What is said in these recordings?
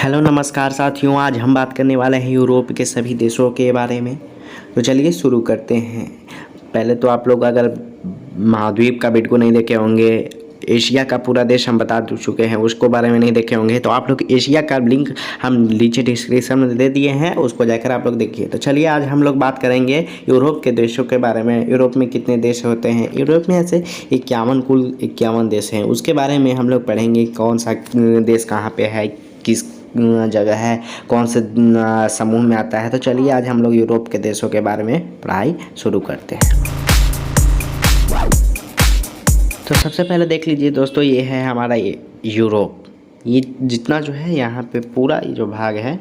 Hello नमस्कार साथियों, आज हम बात करने वाले हैं यूरोप के सभी देशों के बारे में। तो चलिए शुरू करते हैं। पहले तो आप लोग अगर महाद्वीप का वीडियो नहीं देखे होंगे, एशिया का पूरा देश हम बता चुके हैं, उसको बारे में नहीं देखे होंगे तो आप लोग एशिया का लिंक हम नीचे डिस्क्रिप्शन में दे दिए हैं, उसको जाकर आप लोग देखिए। तो चलिए आज हम लोग बात करेंगे यूरोप के देशों के बारे में। यूरोप में कितने देश होते हैं? यूरोप में ऐसे 51 देश हैं, उसके बारे में हम लोग पढ़ेंगे। कौन सा देश कहाँ पे है, किस जगह है, कौन से समूह में आता है। तो चलिए आज हम लोग यूरोप के देशों के बारे में पढ़ाई शुरू करते हैं। तो सबसे पहले देख लीजिए दोस्तों, ये है हमारा यूरोप। ये जितना जो है यहाँ पे पूरा जो भाग है,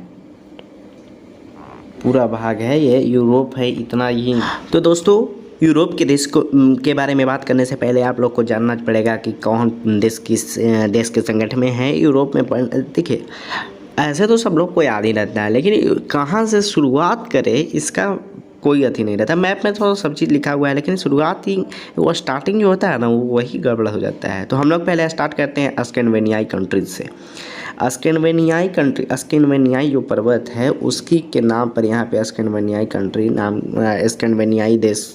पूरा भाग है ये यूरोप है, इतना ही। तो दोस्तों यूरोप के देश के बारे में बात करने से पहले आप लोग को जानना पड़ेगा कि कौन देश किस देश के संगठन में है। यूरोप में देखिए, ऐसे तो सब लोग को याद ही रहता है, लेकिन कहाँ से शुरुआत करें इसका कोई अथी नहीं रहता। मैप में तो सब चीज़ लिखा हुआ है, लेकिन शुरुआत ही वो स्टार्टिंग जो होता है ना, वही गड़बड़ हो जाता है। तो हम लोग पहले स्टार्ट करते हैं स्कैंडिनेवियाई कंट्रीज से। स्कैंडिनेवियाई जो पर्वत है उसकी के नाम पर यहाँ पे स्कैंडिनेवियाई कंट्री नाम, स्कैंडिनेवियाई देश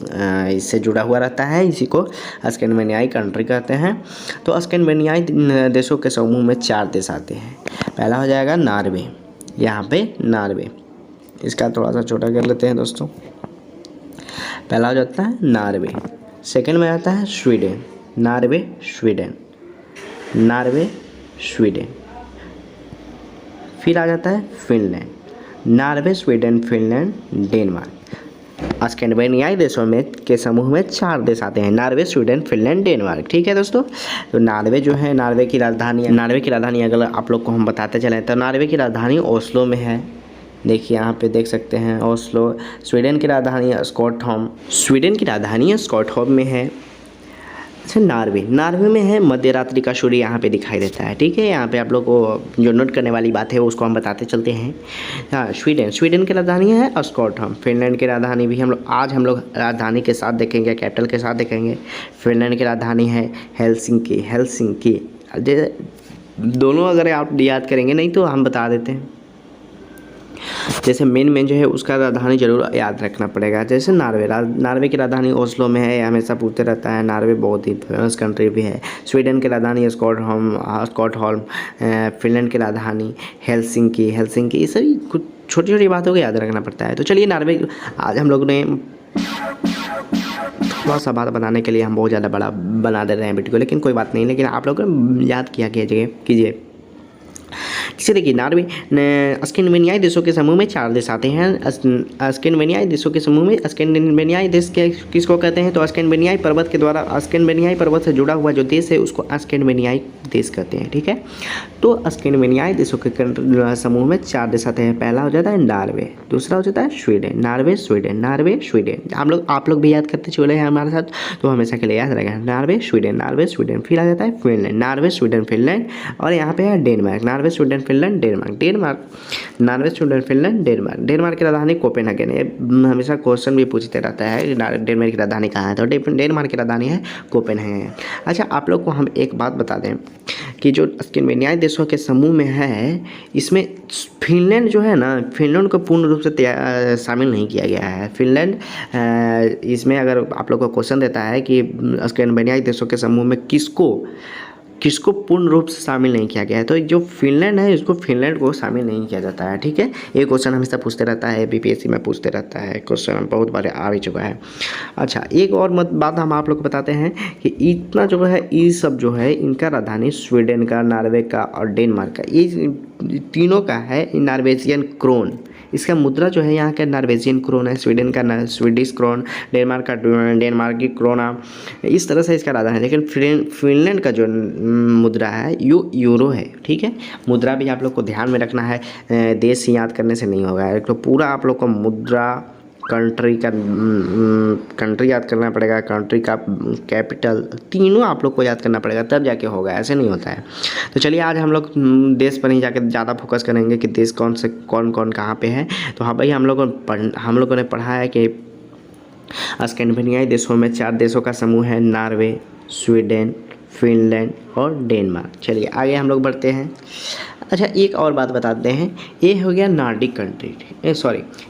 इससे जुड़ा हुआ रहता है, इसी को स्कैंडिनेवियाई कंट्री कहते हैं। तो स्कैंडिनेवियाई देशों के समूह में 4 देश आते हैं। पहला हो जाएगा नॉर्वे। यहाँ पे नॉर्वे, इसका थोड़ा सा छोटा कर लेते हैं दोस्तों। पहला हो जाता है नॉर्वे। सेकंड में आता है Sweden. Norway Sweden, Norway Sweden. फिर आ जाता है Finland. Norway Sweden Finland Denmark. स्कैंडिनेवियाई देशों में के समूह में 4 देश आते हैं, नॉर्वे स्वीडन फिनलैंड डेनमार्क। ठीक है दोस्तों। तो नॉर्वे जो है, नॉर्वे की राजधानी अगर आप लोग को हम बताते चलें तो नॉर्वे की राजधानी ओस्लो में है। देखिए यहाँ पे देख सकते हैं ओस्लो। स्वीडन की राजधानी स्टॉकहोम में है। अच्छा, नॉर्वे में है मध्यरात्रि का सूर्य यहाँ पे दिखाई देता है। ठीक है, यहाँ पे आप लोग को जो नोट करने वाली बात है उसको हम बताते चलते हैं। हाँ, स्वीडन की राजधानी है स्टॉकहोम। फिनलैंड की राजधानी भी हम लोग राजधानी के साथ देखेंगे, कैपिटल के साथ देखेंगे। फिनलैंड की राजधानी है हेलसिंकी। दोनों अगर आप याद करेंगे, नहीं तो हम बता देते हैं। जैसे मेन जो है उसका राजधानी जरूर याद रखना पड़ेगा। जैसे नॉर्वे की राजधानी ओस्लो में है, हमेशा पूछते रहता है। नॉर्वे बहुत ही फेमस कंट्री भी है। स्वीडन की राजधानी स्टॉकहोम। फिनलैंड की राजधानी हेलसिंकी। ये सभी कुछ छोटी छोटी बातों को याद रखना पड़ता है। तो चलिए नॉर्वे, आज हम लोग ने थोड़ा सा बात बनाने के लिए हम बहुत ज़्यादा बड़ा बना दे रहे हैं वीडियो को, लेकिन कोई बात नहीं। लेकिन आप लोग याद किया कीजिए। इसे देखिए, स्कैंडिनेवियाई देशों के समूह में 4 देश आते हैं। स्कैंडिनेवियाई देशों के समूह में स्कैंडिनेवियाई देश के किसको कहते हैं? तो स्कैंडिनेवियाई पर्वत के द्वारा स्कैंडिनेवियाई पर्वत से जुड़ा हुआ जो देश है उसको स्कैंडिनेवियाई देश कहते हैं। ठीक है, तो स्कैंडिनेवियाई देशों के समूह में 4 देश आते हैं। पहला हो जाता है नॉर्वे, दूसरा हो जाता है स्वीडन। Norway Sweden. आप लोग भी याद करते चले हैं हमारे साथ, तो हमेशा के लिए याद रहेगा। Norway Sweden. फिर आ जाता है फिनलैंड। Norway Sweden Finland. और यहाँ पे है Denmark. Norway Sweden Finland Denmark. Denmark की राजधानी कोपेनहेगन है। हमेशा क्वेश्चन भी पूछते रहता है डेनमार्क की राजधानी कहाँ है, तो डेनमार्क की राजधानी है कोपेनहेगन। अच्छा, आप लोग को हम एक बात बता दें कि जो स्कैंडिनेवियाई देशों के समूह में है, इसमें फिनलैंड जो है ना, फिनलैंड को पूर्ण रूप से शामिल नहीं किया गया है। फिनलैंड इसमें अगर आप लोग को क्वेश्चन देता है कि स्कैंडिनेवियाई देशों के समूह में किसको पूर्ण रूप से शामिल नहीं किया गया है, तो जो फिनलैंड है इसको फिनलैंड को शामिल नहीं किया जाता है। ठीक है, ये क्वेश्चन हमेशा पूछते रहता है, बीपीएससी में पूछते रहता है, क्वेश्चन बहुत बार आ भी चुका है। अच्छा, एक और बात हम आप लोग को बताते हैं कि इतना जो है, ये सब जो है इनका राजधानी स्वीडन का, नॉर्वे का और डेनमार्क का, ये तीनों का है नॉर्वेजियन क्रोन। इसका मुद्रा जो है यहाँ का नॉर्वेजियन क्रोन है, स्वीडन का स्वीडिश क्रोन, डेनमार्क का डेनमार्की क्रोना, इस तरह से इसका राजधानी है। लेकिन फिनलैंड का जो मुद्रा है यूरो है। ठीक है, मुद्रा भी आप लोग को ध्यान में रखना है, देश याद करने से नहीं होगा। तो पूरा आप लोग को मुद्रा, कंट्री याद करना पड़ेगा, कंट्री का कैपिटल, तीनों आप लोग को याद करना पड़ेगा, तब जाके होगा, ऐसे नहीं होता है। तो चलिए आज हम लोग देश पर ही जाकर ज़्यादा फोकस करेंगे कि देश कौन कहाँ पे है। तो हाँ भाई, हम लोगों ने पढ़ा है कि स्कैंडिनेवियाई देशों में 4 देशों का समूह है, नॉर्वे, स्वीडन, फिनलैंड और डेनमार्क। चलिए आगे हम लोग बढ़ते हैं। अच्छा एक और बात बताते हैं, ये हो गया नार्डिक कंट्री,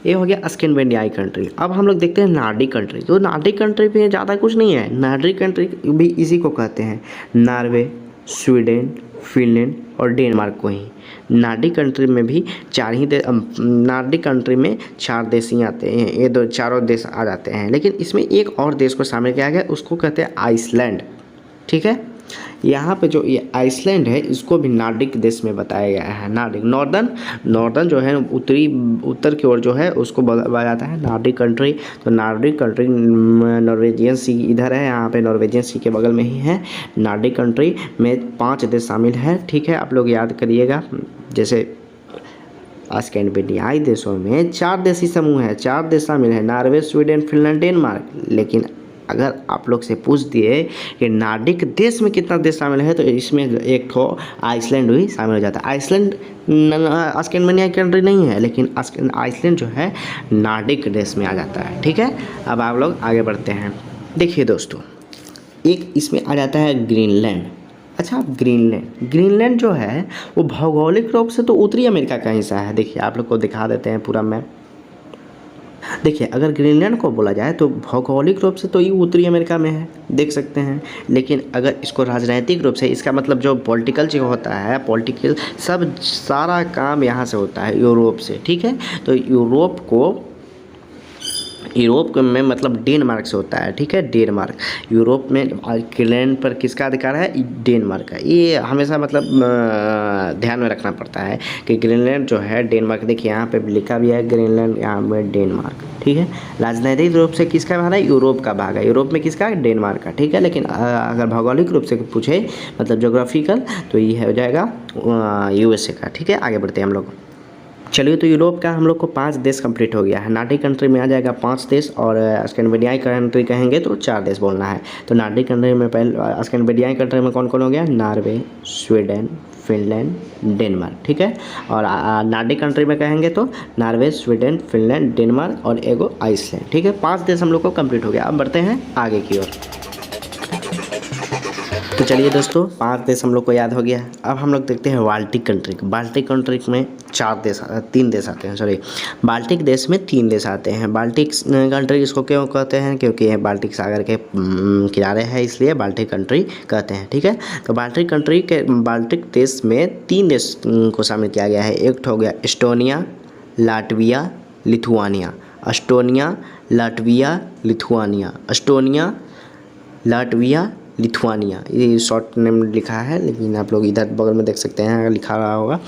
ये हो गया स्कैंडिनेवियाई कंट्री। अब हम लोग देखते हैं नार्डिक कंट्री। तो नार्डिक कंट्री में ज़्यादा कुछ नहीं है, नार्डिक कंट्री भी इसी को कहते हैं, नॉर्वे, स्वीडन, फिनलैंड और डेनमार्क को ही। नार्डिक कंट्री में भी नार्डिक कंट्री में 4 देश ही आते हैं, ये चारों देश आ जाते हैं, लेकिन इसमें एक और देश को शामिल किया गया, उसको कहते हैं आइसलैंड। ठीक है, यहाँ पे जो ये आइसलैंड है इसको भी नार्डिक देश में बताया गया है। नार्डिक नॉर्दर्न जो है उत्तर की ओर जो है उसको बोला जाता है नार्डिक कंट्री। तो नार्डिक कंट्री नॉर्वेजियन सी इधर है, यहाँ पे नॉर्वेजियन सी के बगल में ही है। नार्डिक कंट्री में 5 देश शामिल है। ठीक है, आप लोग याद करिएगा, जैसे स्कैंडिनेवियाई देशों में 4 देशी समूह है, 4 देश शामिल है, नॉर्वे, स्वीडन, फिनलैंड, डेनमार्क। लेकिन अगर आप लोग से पूछ दिए कि नार्डिक देश में कितना देश शामिल है, तो इसमें एक ठो आइसलैंड भी शामिल हो जाता है। आइसलैंड स्कैंडिनेवियाई कंट्री नहीं है, लेकिन आइसलैंड जो है नार्डिक देश में आ जाता है। ठीक है, अब आप लोग आगे बढ़ते हैं। देखिए दोस्तों, एक इसमें आ जाता है ग्रीनलैंड। अच्छा, ग्रीनलैंड जो है वो भौगोलिक रूप से तो उत्तरी अमेरिका का हिस्सा है। देखिए आप लोग को दिखा देते हैं पूरा मैप। देखिए, अगर ग्रीनलैंड को बोला जाए तो भौगोलिक रूप से तो ये उत्तरी अमेरिका में है, देख सकते हैं। लेकिन अगर इसको राजनीतिक रूप से, इसका मतलब जो पॉलिटिकल जो होता है, पॉलिटिकल सब सारा काम यहाँ से होता है, यूरोप से। ठीक है, तो यूरोप में मतलब डेनमार्क से होता है। ठीक है, डेनमार्क यूरोप में ग्रीनलैंड पर किसका अधिकार है? डेनमार्क का। ये हमेशा मतलब ध्यान में रखना पड़ता है कि ग्रीनलैंड जो है डेनमार्क, देखिए यहाँ पे लिखा भी है ग्रीनलैंड, यहाँ में डेनमार्क। ठीक है, राजनीतिक रूप से किसका भाग है? यूरोप का भाग है। यूरोप में किसका? डेनमार्क का। ठीक है, लेकिन अगर भौगोलिक रूप से पूछे मतलब जोग्राफिकल, तो ये हो जाएगा USA का। ठीक है, आगे बढ़ते हैं हम लोग। चलिए, तो यूरोप का हम लोग को 5 देश कंप्लीट हो गया है। नार्डिक कंट्री में आ जाएगा 5 देश, और स्कैंडिनेवियाई कंट्री कहेंगे तो 4 देश बोलना है। तो नार्डिक कंट्री में पहले, स्कैंडिनेवियाई कंट्री में कौन कौन हो गया? Norway, Sweden, Finland, Denmark. ठीक है, और नार्डिक कंट्री में कहेंगे तो नॉर्वे, स्वीडन, फिनलैंड, डेनमार्क और एगो आइसलैंड। ठीक है, 5 देश हम लोग को कंप्लीट हो गया। अब बढ़ते हैं आगे की ओर। तो चलिए दोस्तों, 5 देश हम लोग को याद हो गया। अब हम लोग देखते हैं बाल्टिक कंट्री। बाल्टिक कंट्री में 3 देश आते हैं, सॉरी, बाल्टिक देश में 3 देश आते हैं। बाल्टिक कंट्री इसको क्यों कहते हैं? क्योंकि ये बाल्टिक सागर के किनारे है, इसलिए बाल्टिक कंट्री कहते हैं। ठीक है, तो बाल्टिक देश में 3 देश को शामिल किया गया है। एक हो गया Estonia, Latvia, Lithuania. Estonia, Latvia, Lithuania. Estonia, Latvia, Lithuania, ये शॉर्ट नेम लिखा है, लेकिन आप लोग इधर बगल में देख सकते हैं, लिखा रहा होगा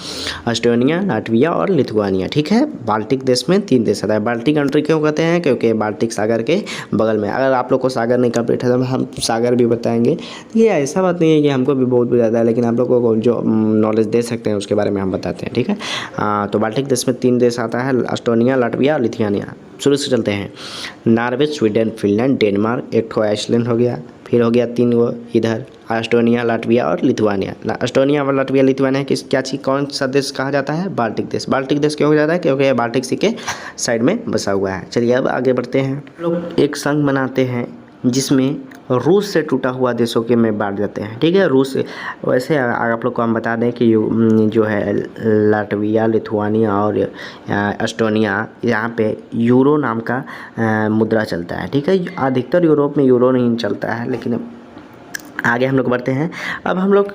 एस्टोनिया, लाटविया और लिथुआनिया। ठीक है, बाल्टिक देश में 3 देश आता है। बाल्टिक कंट्री क्यों कहते हैं? क्योंकि बाल्टिक सागर के बगल में। अगर आप लोग को सागर नहीं कंप्लीट है तो हम सागर भी बताएंगे। ये ऐसा बात नहीं है कि हमको भी बहुत ज़्यादा है, लेकिन आप लोगों को जो नॉलेज दे सकते हैं उसके बारे में हम बताते हैं। ठीक है, तो बाल्टिक देश में 3 देश आता है, एस्टोनिया, लाटविया, लिथुआनिया। शुरू से चलते हैं। नॉर्वे, स्वीडन, फिनलैंड, डेनमार्क, एक ठो आइसलैंड हो गया, फिर हो गया 3 गो इधर एस्टोनिया, लाटविया और लिथुआनिया। एस्टोनिया और लाटविया, लिथुआनिया किस क्या चीज़ कौन सा देश कहा जाता है? बाल्टिक देश। बाल्टिक देश क्यों हो जाता है? क्योंकि ये बाल्टिक सी के साइड में बसा हुआ है। चलिए अब आगे बढ़ते हैं। लोग एक संघ बनाते हैं जिसमें रूस से टूटा हुआ देशों के में बांट जाते हैं। ठीक है, रूस वैसे आप लोग को हम बता दें कि जो है लाटविया, लिथुआनिया और एस्टोनिया, यहाँ पे यूरो नाम का मुद्रा चलता है। ठीक है, अधिकतर यूरोप में यूरो नहीं चलता है, लेकिन आगे हम लोग बढ़ते हैं। अब हम लोग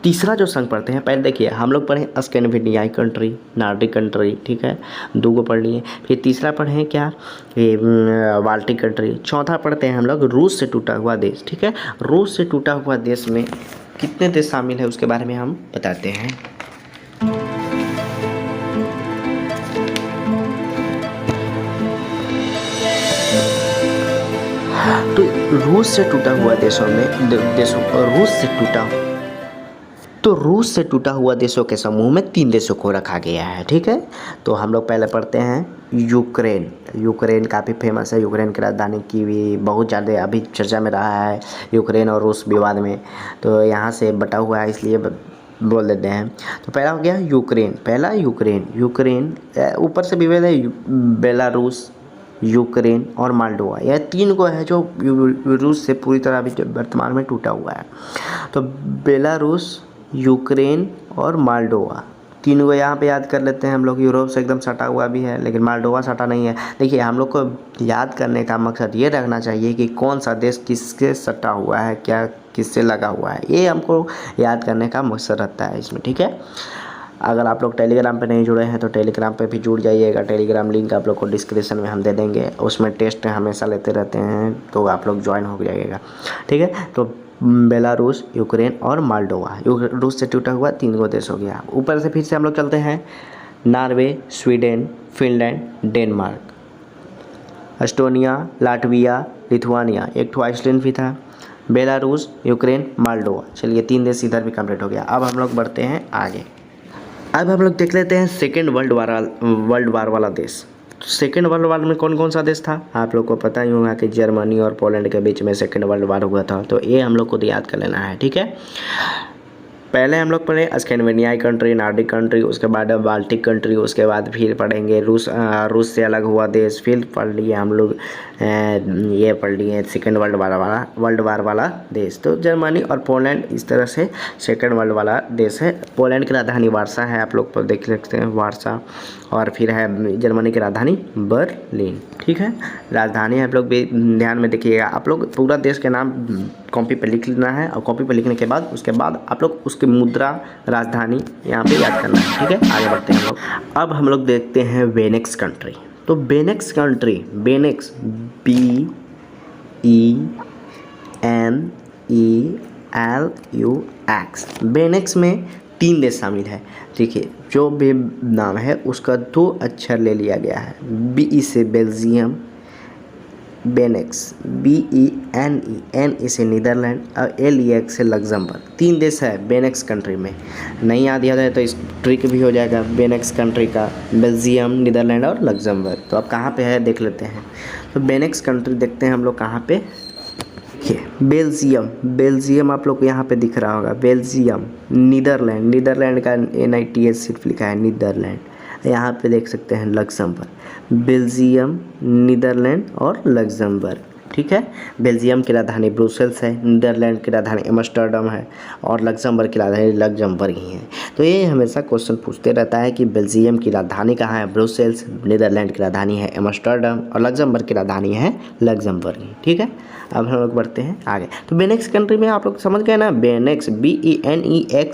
तीसरा जो संघ पढ़ते हैं, पहले देखिए हम लोग पढ़े स्कैंडिनेवियाई कंट्री, नार्डिक कंट्री। ठीक है, 2 को पढ़ लिए। फिर तीसरा पढ़े क्या? ये बाल्टिक कंट्री। चौथा पढ़ते हैं हम लोग रूस से टूटा हुआ देश। ठीक है, रूस से टूटा हुआ देश में कितने देश शामिल है उसके बारे में हम बताते हैं। तो रूस से टूटा हुआ देशों के समूह में 3 देशों को रखा गया है। ठीक है, तो हम लोग पहले पढ़ते हैं यूक्रेन काफ़ी फेमस है। यूक्रेन की राजधानी की भी बहुत ज़्यादा अभी चर्चा में रहा है, यूक्रेन और रूस विवाद में, तो यहाँ से बटा हुआ है, इसलिए बोल देते हैं। तो पहला हो गया यूक्रेन। ऊपर से विवाद है बेलारूस, यूक्रेन और माल्डोवा। यह 3 को है जो रूस से पूरी तरह अभी वर्तमान में टूटा हुआ है। तो बेलारूस, यूक्रेन और माल्डोवा। तीन को यहाँ पे याद कर लेते हैं हम लोग। यूरोप से एकदम सटा हुआ भी है, लेकिन माल्डोवा सटा नहीं है। देखिए हम लोग को याद करने का मकसद ये रखना चाहिए कि कौन सा देश किसके सटा हुआ है, क्या किससे लगा हुआ है, ये हमको याद करने का मकसद रहता है इसमें, ठीक है। अगर आप लोग टेलीग्राम पे नहीं जुड़े हैं तो टेलीग्राम पे भी जुड़ जाइएगा। टेलीग्राम लिंक आप लोग को डिस्क्रिप्शन में हम दे देंगे, उसमें टेस्ट हमेशा लेते रहते हैं, तो आप लोग ज्वाइन हो जाइएगा, ठीक है। तो बेलारूस, यूक्रेन और माल्डोवा, रूस से टूटा हुआ 3 गो देश हो गया। ऊपर से फिर से हम लोग चलते हैं, Norway, Sweden, Finland, Denmark, Estonia, Latvia, Lithuania, एक ठो आइसलैंड भी था, बेलारूस, यूक्रेन, माल्डोवा। चलिए 3 देश इधर भी कंप्लीट हो गया। अब हम लोग बढ़ते हैं आगे। अब हम लोग देख लेते हैं सेकेंड वर्ल्ड वार वाला देश। सेकेंड वर्ल्ड वार में कौन कौन सा देश था, आप लोग को पता ही होगा कि जर्मनी और पोलैंड के बीच में सेकेंड वर्ल्ड वार हुआ था। तो ये हम लोग को याद कर लेना है, ठीक है। पहले हम लोग पढ़े स्कैंडिनेवियाई कंट्री, नॉर्डिक कंट्री, उसके बाद बाल्टिक कंट्री, उसके बाद फिर पढ़ेंगे रूस से अलग हुआ देश, फिर पढ़ लिए हम लोग ये पढ़ लिए सेकेंड वर्ल्ड वार वाला देश। तो जर्मनी और पोलैंड इस तरह से सेकेंड वर्ल्ड वाला देश है। पोलैंड की राजधानी वारसा है, आप लोग देख सकते हैं वारसा, और फिर है जर्मनी की राजधानी बर्लिन, ठीक है। राजधानी आप लोग भी ध्यान में देखिएगा। आप लोग पूरा देश के नाम कॉपी पे लिख लेना है, और कॉपी पे लिखने के बाद उसके बाद आप लोग उसकी मुद्रा, राजधानी यहाँ पे याद करना है, ठीक है। आगे बढ़ते हैं हम लोग। अब हम लोग देखते हैं बेनेक्स कंट्री। तो बेनेक्स कंट्री, बेनेक्स BENELUX, बेनेक्स में 3 देश शामिल है। देखिए जो भी नाम है उसका 2 अक्षर ले लिया गया है। BE से बेल्जियम, बेनेक्स, BENE से नीदरलैंड और LEX से लग्जमबर्ग। 3 देश है बेनेक्स कंट्री में। नहीं याद है तो इस ट्रिक भी हो जाएगा बेनेक्स कंट्री का, बेल्जियम, नीदरलैंड और लग्जमबर्ग। तो अब कहाँ पे है देख लेते हैं। तो बेनेक्स कंट्री देखते हैं हम लोग कहाँ पे, बेल्जियम आप लोग को यहाँ पे दिख रहा होगा, बेल्जियम। नीदरलैंड का NITH सिर्फ लिखा है, नीदरलैंड। यहाँ पे देख सकते हैं लग्जमबर्ग, बेल्जियम, नीदरलैंड और लग्जमबर्ग, ठीक है। बेल्जियम की राजधानी ब्रुसेल्स है, नीदरलैंड की राजधानी एम्स्टर्डम है, और लग्जमबर्ग की राजधानी लग्जमबर्ग ही है। तो ये हमेशा क्वेश्चन पूछते रहता है कि बेल्जियम की राजधानी कहाँ है, ब्रुसेल्स, नीदरलैंड की राजधानी है एम्स्टर्डम, और लग्जमबर्ग की राजधानी है लग्जमबर्ग ही, ठीक है। अब हम लोग बढ़ते हैं आगे। तो बेनेक्स कंट्री में आप लोग समझ गए ना, बेनेक्स BENEXLUX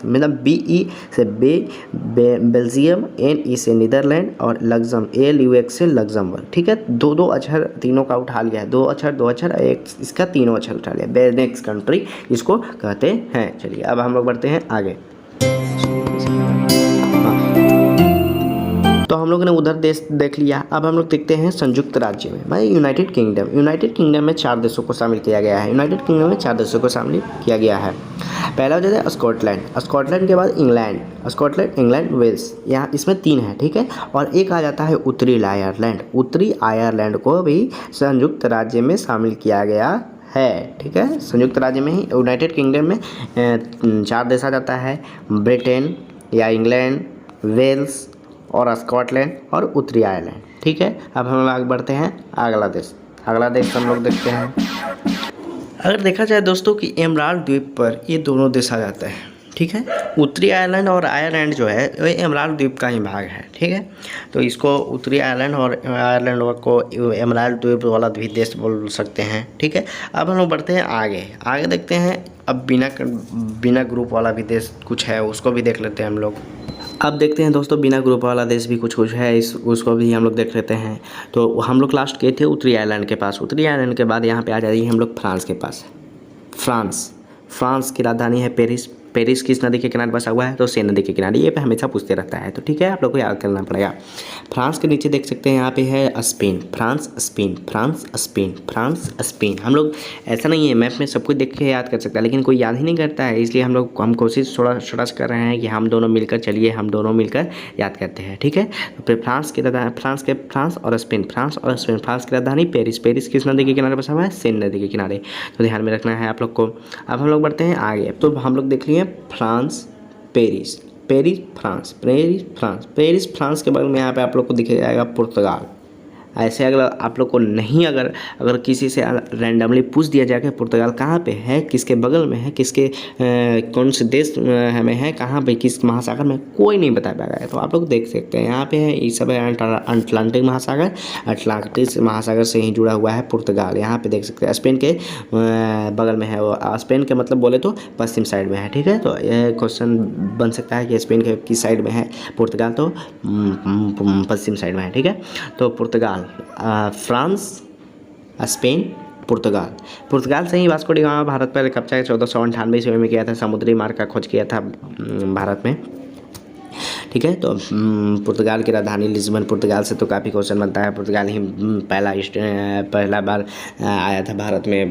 मतलब BE से बेल्जियम, NE से नीदरलैंड और LUX से लग्जमबर्ग, ठीक है। 2 अक्षर तीनों का उठा लिया है, 2 अक्षर एक इसका 3 अक्षर उठा लिया, बेनेक्स कंट्री इसको कहते हैं। चलिए अब हम लोग बढ़ते हैं आगे। तो हम लोग ने उधर देश देख लिया। अब हम लोग देखते हैं संयुक्त राज्य में, मतलब यूनाइटेड किंगडम में 4 देशों को शामिल किया गया है। यूनाइटेड किंगडम में 4 देशों को शामिल किया गया है। पहला हो जाता है स्कॉटलैंड के बाद इंग्लैंड, वेल्स, यहाँ इसमें 3 है, ठीक है। और एक आ जाता है उत्तरी आयरलैंड को भी संयुक्त राज्य में शामिल किया गया है, ठीक है। संयुक्त राज्य में ही यूनाइटेड किंगडम में 4 देश आ जाता है, ब्रिटेन या इंग्लैंड, वेल्स और स्कॉटलैंड और उत्तरी आयरलैंड, ठीक है। अब हम लोग आगे बढ़ते हैं अगला देश हम लोग देखते हैं। अगर देखा जाए दोस्तों कि एमराल्ड द्वीप पर ये दोनों देश आ जाते हैं, ठीक है। उत्तरी आयरलैंड और आयरलैंड जो है वो एमराल्ड द्वीप का ही भाग है, ठीक है। तो इसको उत्तरी आयरलैंड और आयरलैंड को एमराल्ड द्वीप वाला भी देश बोल सकते हैं, ठीक है। अब हम लोग बढ़ते हैं आगे देखते हैं। अब बिना ग्रुप वाला भी देश कुछ है, उसको भी देख लेते हैं हम लोग। अब देखते हैं दोस्तों बिना ग्रुप वाला देश भी कुछ है, उसको भी हम लोग देख लेते हैं। तो हम लोग लास्ट गए थे उत्तरी आयरलैंड के पास। उत्तरी आयरलैंड के बाद यहाँ पे आ जाइए हम लोग फ्रांस के पास। फ्रांस की राजधानी है पेरिस किस नदी के किनारे बसा हुआ है, तो सेन नदी के किनारे। ये पे हमेशा पूछते रहता है, तो ठीक है आप लोग को याद करना पड़ेगा। फ्रांस के नीचे देख सकते हैं यहाँ पे है स्पेन, फ्रांस स्पेन। हम लोग ऐसा नहीं है मैप में सब कुछ देख के याद कर सकता है, लेकिन कोई याद ही नहीं करता है, इसलिए हम कोशिश थोड़ा सा कर रहे हैं कि हम दोनों मिलकर याद करते हैं, ठीक है। तो फिर फ्रांस और स्पेन। फ्रांस की राजधानी पेरिस किस नदी के किनारे बसा हुआ है, सेन नदी के किनारे। तो ध्यान में रखना है आप लोग को। अब हम लोग बढ़ते हैं आगे। तो हम लोग देख लिए फ्रांस, पेरिस, फ्रांस के बगल में यहाँ पे आप लोग को दिख जाएगा ऐसे अगर आप लोग को नहीं, अगर किसी से रैंडमली पूछ दिया जाए कि पुर्तगाल कहाँ पे है, किसके बगल में है, किसके कौन से देश में है, कहाँ पे, किस महासागर में, कोई नहीं बता पाएगा। तो आप लोग देख सकते हैं यहाँ पे है, ये सब है अटलांटिक महासागर, अटलांटिक महासागर से ही जुड़ा हुआ है पुर्तगाल। यहाँ पे देख सकते हैं स्पेन के बगल में है वो, स्पेन के मतलब बोले तो पश्चिम साइड में है, ठीक है। तो यह क्वेश्चन बन सकता है कि स्पेन के किस साइड में है पुर्तगाल, तो पश्चिम साइड में है, ठीक है। तो पुर्तगाल, फ्रांस, स्पेन, पुर्तगाल से ही वास्को डी गामा भारत पर कब्जा 1498 ईस्वी में किया था, समुद्री मार्ग का खोज किया था भारत में, ठीक है। तो पुर्तगाल की राजधानी लिस्बन, पुर्तगाल से तो काफ़ी क्वेश्चन बनता है। पुर्तगाल ही पहला बार आया था भारत में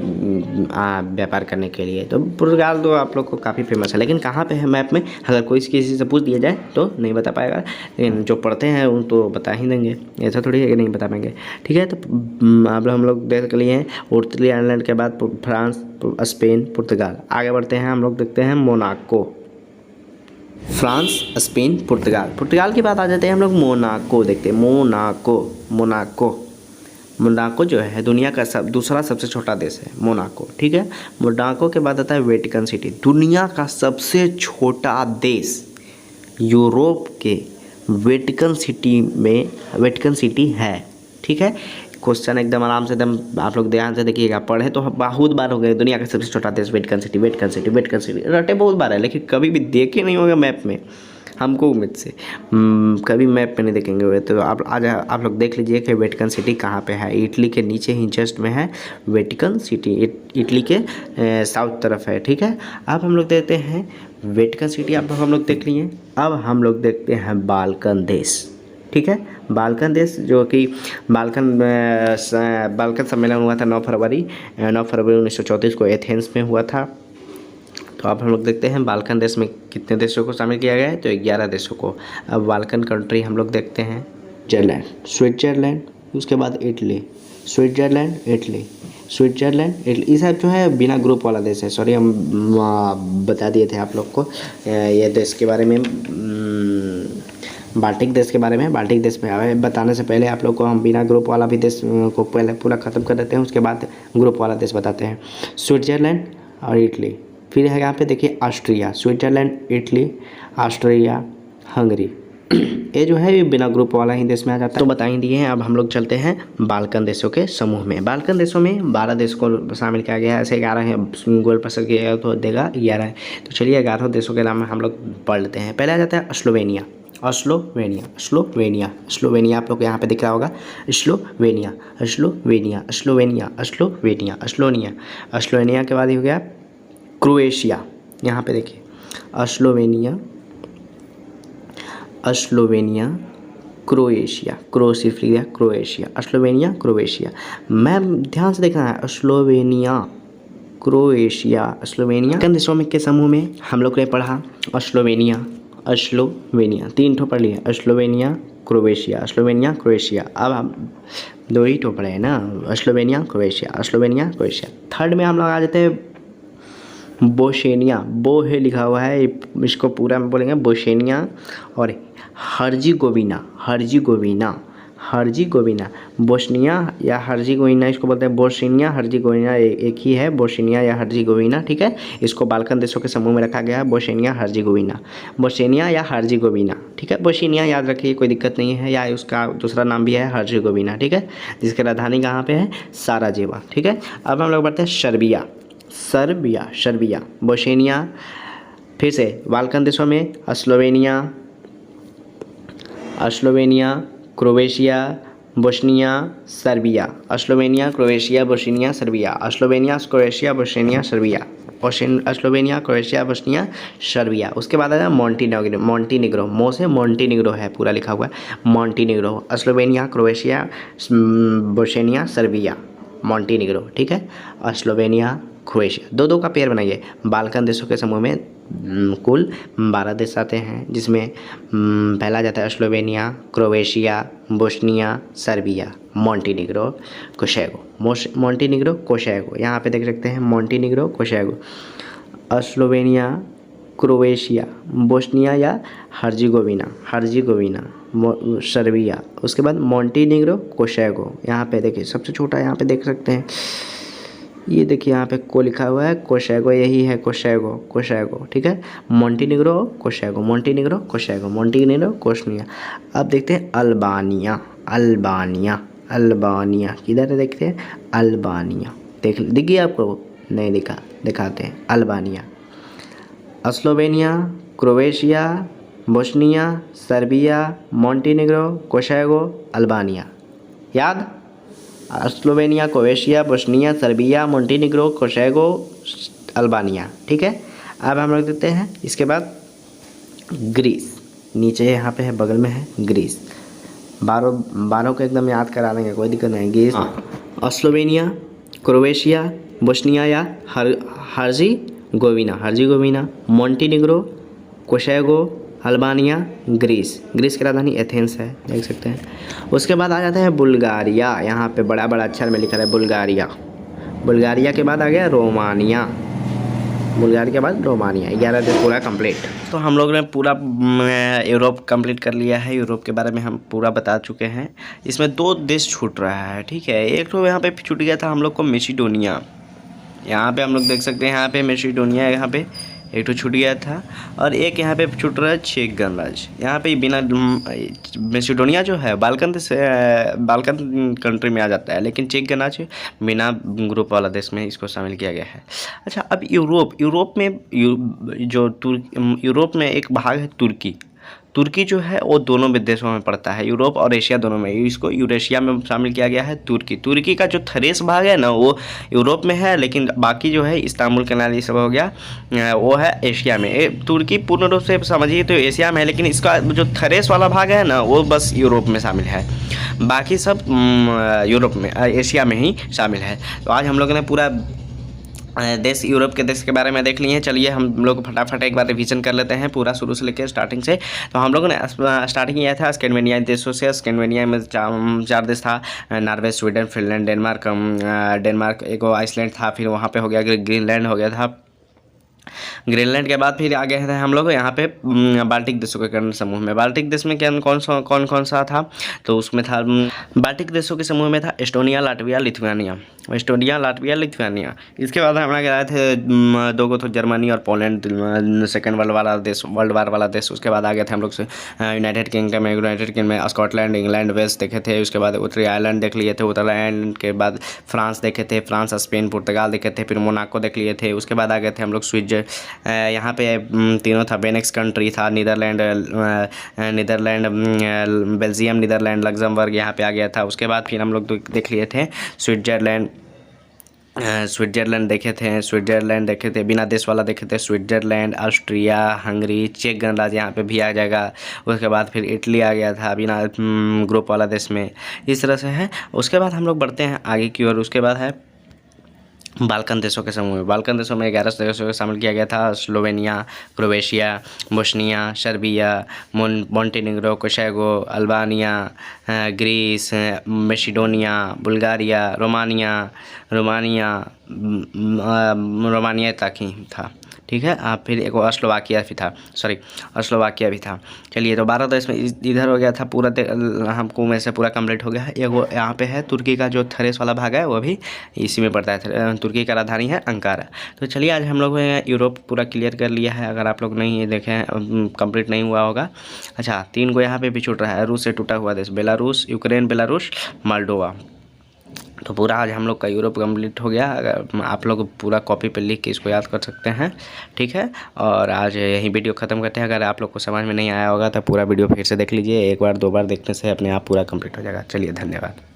व्यापार करने के लिए। तो पुर्तगाल तो आप लोग को काफ़ी फेमस है, लेकिन कहाँ पे है मैप में, अगर कोई किसी से पूछ दिया जाए तो नहीं बता पाएगा, लेकिन जो पढ़ते हैं उन तो बता ही देंगे, ऐसा थोड़ी है कि नहीं बता पाएंगे, ठीक है। तो अब हम लोग देख लिए हैं उत्तरी आयरलैंड के बाद फ्रांस, स्पेन, पुर्तगाल। आगे बढ़ते हैं, हम लोग देखते हैं मोनाको, फ्रांस, स्पेन, पुर्तगाल की बात आ जाते हैं हम लोग मोनाको देखते हैं। मोनाको जो है दुनिया का दूसरा सबसे छोटा देश है मोनाको, ठीक है। मोनाको के बाद आता है वेटिकन सिटी, दुनिया का सबसे छोटा देश यूरोप के वेटिकन सिटी है, ठीक है। क्वेश्चन एकदम आराम से एकदम आप लोग ध्यान से देखिएगा, पढ़े तो बहुत बार हो गए, दुनिया का सबसे छोटा देश वेटिकन सिटी रटे बहुत बार है, लेकिन कभी भी देखे नहीं होगा मैप में, हमको उम्मीद से कभी मैप पे नहीं देखेंगे हुए। तो आप लोग देख लीजिए कि वेटिकन सिटी कहाँ पे है, इटली के नीचे ही जस्ट में है वेटिकन सिटी, इटली के साउथ तरफ है, ठीक है। अब हम लोग देखते हैं वेटिकन सिटी, अब हम लोग देख लिए। अब हम लोग देखते हैं बाल्कन देश, ठीक है। बाल्कन देश जो कि बाल्कन सम्मेलन हुआ था 9 फरवरी 1934 को एथेंस में हुआ था। तो अब हम लोग देखते हैं बाल्कन देश में कितने देशों को शामिल किया गया है, तो 11 देशों को। अब बाल्कन कंट्री हम लोग देखते हैं स्विट्जरलैंड, उसके बाद इटली, स्विट्जरलैंड, इटली, ये सब जो है बिना ग्रुप वाला देश है। सॉरी, हम बता दिए थे आप लोग को ये देश के बारे में, बाल्टिक देश के बारे में। बाल्टिक देश में बताने से पहले आप लोग को हम बिना ग्रुप वाला भी देश को पहले पूरा ख़त्म कर देते हैं, उसके बाद ग्रुप वाला देश बताते हैं। स्विट्जरलैंड और इटली, फिर है यहाँ पे देखिए Austria, Switzerland, Italy, Austria, Hungary, ये जो है ये बिना ग्रुप वाला ही देश में आ जाता है। तो बता ही दिए हैं। अब हम लोग चलते हैं बाल्कन देशों के समूह में। बाल्कन देशों में 12 देश को शामिल किया गया है, ऐसे 11 है, गोल पसंद किया गया तो देगा 11 है। तो चलिए 11 देशों के नाम हम लोग पढ़ लेते हैं। पहले आ जाता है स्लोवेनिया आप लोग को यहाँ पे दिख रहा होगा, स्लोवेनिया के बाद ही हो गया क्रोएशिया, यहाँ पे देखिए क्रोएशिया, क्रोएशिया। मैम ध्यान से देखना है, स्लोवेनिया, किन देशों में के समूह में हम लोग ने पढ़ा स्लोवेनिया, 3 ठो पढ़ लिए, स्लोवेनिया, क्रोएशिया। अब हम 2 ही ठो पढ़े हैं ना, स्लोवेनिया, क्रोएशिया। थर्ड में हम लोग आ जाते हैं बोस्निया, बो है लिखा हुआ है, इसको पूरा में बोलेंगे बोस्निया, और हर्जिगोविना, बोस्निया या हर्जिगोविना, इसको बोलते हैं बोस्निया, हर्जिगोविना एक ही है, बोस्निया या हर्जिगोविना, ठीक है। इसको बाल्कन देशों के समूह में रखा गया है, बोस्निया या हर्जिगोविना, ठीक है। बोस्निया याद रखिए, कोई दिक्कत नहीं है, या उसका दूसरा नाम भी है हर्जिगोविना, ठीक है, जिसकी राजधानी कहाँ पे है, साराजेवो, ठीक है। अब हम लोग बढ़ते हैं सर्बिया, बोस्निया, फिर से बाल्कन देशों में Slovenia, Croatia, Bosnia, Serbia, Slovenia, Croatia, Bosnia, Serbia. उसके बाद आया मॉन्टीनिग्रो, मो से मॉन्टीनिग्रो है पूरा लिखा हुआ है, Montenegro, Slovenia, Croatia, Bosnia, Serbia, Montenegro, ठीक है। स्लोवेनिया, क्रोएशिया, 2-2 का पेयर बनाइए। बाल्कन देशों के समूह में कुल 12 देश आते हैं, जिसमें पहला जाता है Slovenia, Croatia, Bosnia, Serbia, Montenegro, कोशेगो। यहाँ पे देख सकते हैं मॉन्टीनिग्रो, कोशेगो, स्लोवेनिया, क्रोएशिया, बोस्निया या हर्जिगोविना, सर्बिया। उसके बाद मोंटीनिग्रो, कोशेगो। यहाँ पे देखिए सबसे छोटा, यहाँ पे देख सकते हैं, ये देखिए यहाँ पे को लिखा हुआ है, कोशेगो, यही है कोशेगो, ठीक है। मोंटीनिग्रो, कोशेगो, मोंटीनिग्रो, कोशेगो, मोंटीनिग्रो, कोस्निया। अब देखते हैं अल्बानिया किधर है, देखते हैं अल्बानिया। दिख गया आपको? नहीं दिखा, दिखाते हैं Albania. Slovenia, Croatia, Bosnia, Serbia, Montenegro, Kosovo, Albania. याद? Slovenia, Croatia, Bosnia, Serbia, Montenegro, Kosovo, Albania, ठीक है। अब हम लोग देखते हैं इसके बाद ग्रीस, नीचे यहाँ पे है, बगल में है ग्रीस। 12 को एकदम याद करा देंगे, कोई दिक्कत नहीं। ग्रीस, स्लोवेनिया, क्रोएशिया, बोस्निया या हर्जिगोविना, मोंटीनिग्रो, कोशेगो, अल्बानिया, ग्रीस की राजधानी एथेंस है, देख सकते हैं। उसके बाद आ जाता है बुल्गारिया, यहाँ पे बड़ा अक्षर में लिखा है बुल्गारिया के बाद आ गया रोमानिया, 11 देश पूरा कंप्लीट। तो हम लोग ने पूरा यूरोप कंप्लीट कर लिया है। यूरोप के बारे में हम पूरा बता चुके हैं। इसमें 2 देश छूट रहा है, ठीक है। एक तो यहाँ पे छूट गया था हम लोग को मैसिडोनिया, यहाँ पे हम लोग देख सकते हैं, यहाँ पे मैसिडोनिया, यहाँ पे एक तो छूट गया था। और एक यहाँ पे छूट रहा है चेक गणराज्य। यहाँ पे बिना मैसिडोनिया जो है बाल्कन कंट्री में आ जाता है, लेकिन चेक गणराज्य बिना ग्रुप वाला देश में इसको शामिल किया गया है। अच्छा, अब यूरोप में एक भाग है तुर्की जो है वो दोनों देशों में पड़ता है, यूरोप और एशिया दोनों में। इसको यूरेशिया में शामिल किया गया है। तुर्की का जो थरेस भाग है ना, वो यूरोप में है, लेकिन बाकी जो है इस्तांबुल कैनाल ये सब हो गया, वो है एशिया में। तुर्की पूर्ण रूप से समझिए तो एशिया में है, लेकिन इसका जो थरेस वाला भाग है ना, वो बस यूरोप में शामिल है, बाकी सब यूरोप में, एशिया में ही शामिल है। तो आज हम लोगों ने पूरा यूरोप के देश के बारे में देख लिए हैं। चलिए हम लोग फटाफट एक बार रिवीजन कर लेते हैं पूरा शुरू से लेकर स्टार्टिंग से। तो हम लोगों ने स्टार्टिंग किया था स्कैंडिनेविया देशों से। स्कैंडिनेविया में 4 देश था, नॉर्वे, स्वीडन, फिनलैंड, डेनमार्क, एक आइसलैंड था, फिर वहाँ पे हो गया ग्रीनलैंड हो गया था। ग्रीनलैंड के बाद फिर आगे थे हम लोग यहाँ पे बाल्टिक देशों के समूह में। बाल्टिक देश में कौन सा था, तो उसमें था बाल्टिक देशों के समूह में था एस्टोनिया, लाटविया, लिथुआनिया। इसके बाद हम लोग आए थे 2 को तो जर्मनी और पोलैंड, सेकेंड वर्ल्ड वार वाला देश। उसके बाद आ गए थे हम लोग से यूनाइटेड किंगडम में स्कॉटलैंड, इंग्लैंड, वेल्स देखे थे। उसके बाद उत्तरी आयरलैंड देख लिए थे। उत्तरी आयरलैंड के बाद फ्रांस देखे थे, स्पेन, पुर्तगाल देखे थे, फिर मोनाको देख लिए थे। उसके बाद आ गए थे हम लोग यहाँ पे तीनों था, बेनेक्स कंट्री था, नीदरलैंड, बेल्जियम, नीदरलैंड, लग्जमबर्ग यहाँ पे आ गया था। उसके बाद फिर हम लोग देख लिए थे स्विट्जरलैंड देखे थे, बिना देश वाला देखे थे स्विट्जरलैंड, ऑस्ट्रिया, हंगरी, चेक गणराज्य यहाँ पे भी आ जाएगा। उसके बाद फिर इटली आ गया था बिना ग्रुप वाला देश में। इस तरह से है। उसके बाद हम लोग बढ़ते हैं आगे की ओर। उसके बाद है बाल्कन देशों के समूह में। बाल्कन देशों में 11 देशों को शामिल किया गया था, Slovenia, Croatia, Bosnia, Serbia, Montenegro, Kosovo, Albania, Greece, Macedonia, Bulgaria, Romania तक ही था, ठीक है। फिर एक स्लोवाकिया भी था। चलिए, तो 12 देश में इधर हो गया था पूरा, हमको में से पूरा कंप्लीट हो गया है। एक यहाँ पे है तुर्की का जो थरेस वाला भाग है, वो भी इसी में पड़ता है। तुर्की का राजधानी है अंकारा। तो चलिए, आज हम लोग यूरोप पूरा क्लियर कर लिया है। अगर आप लोग नहीं देखें, कंप्लीट नहीं हुआ होगा। अच्छा, 3 को यहाँ पे भी छूट रहा है। रूस से टूटा हुआ देश बेलारूस, यूक्रेन, मोल्डोवा। तो पूरा आज हम लोग का यूरोप कंप्लीट हो गया। अगर आप लोग पूरा कॉपी पे लिख के इसको याद कर सकते हैं, ठीक है। और आज यही वीडियो ख़त्म करते हैं। अगर आप लोग को समझ में नहीं आया होगा तो पूरा वीडियो फिर से देख लीजिए। 1 बार 2 बार देखने से अपने आप पूरा कंप्लीट हो जाएगा। चलिए, धन्यवाद।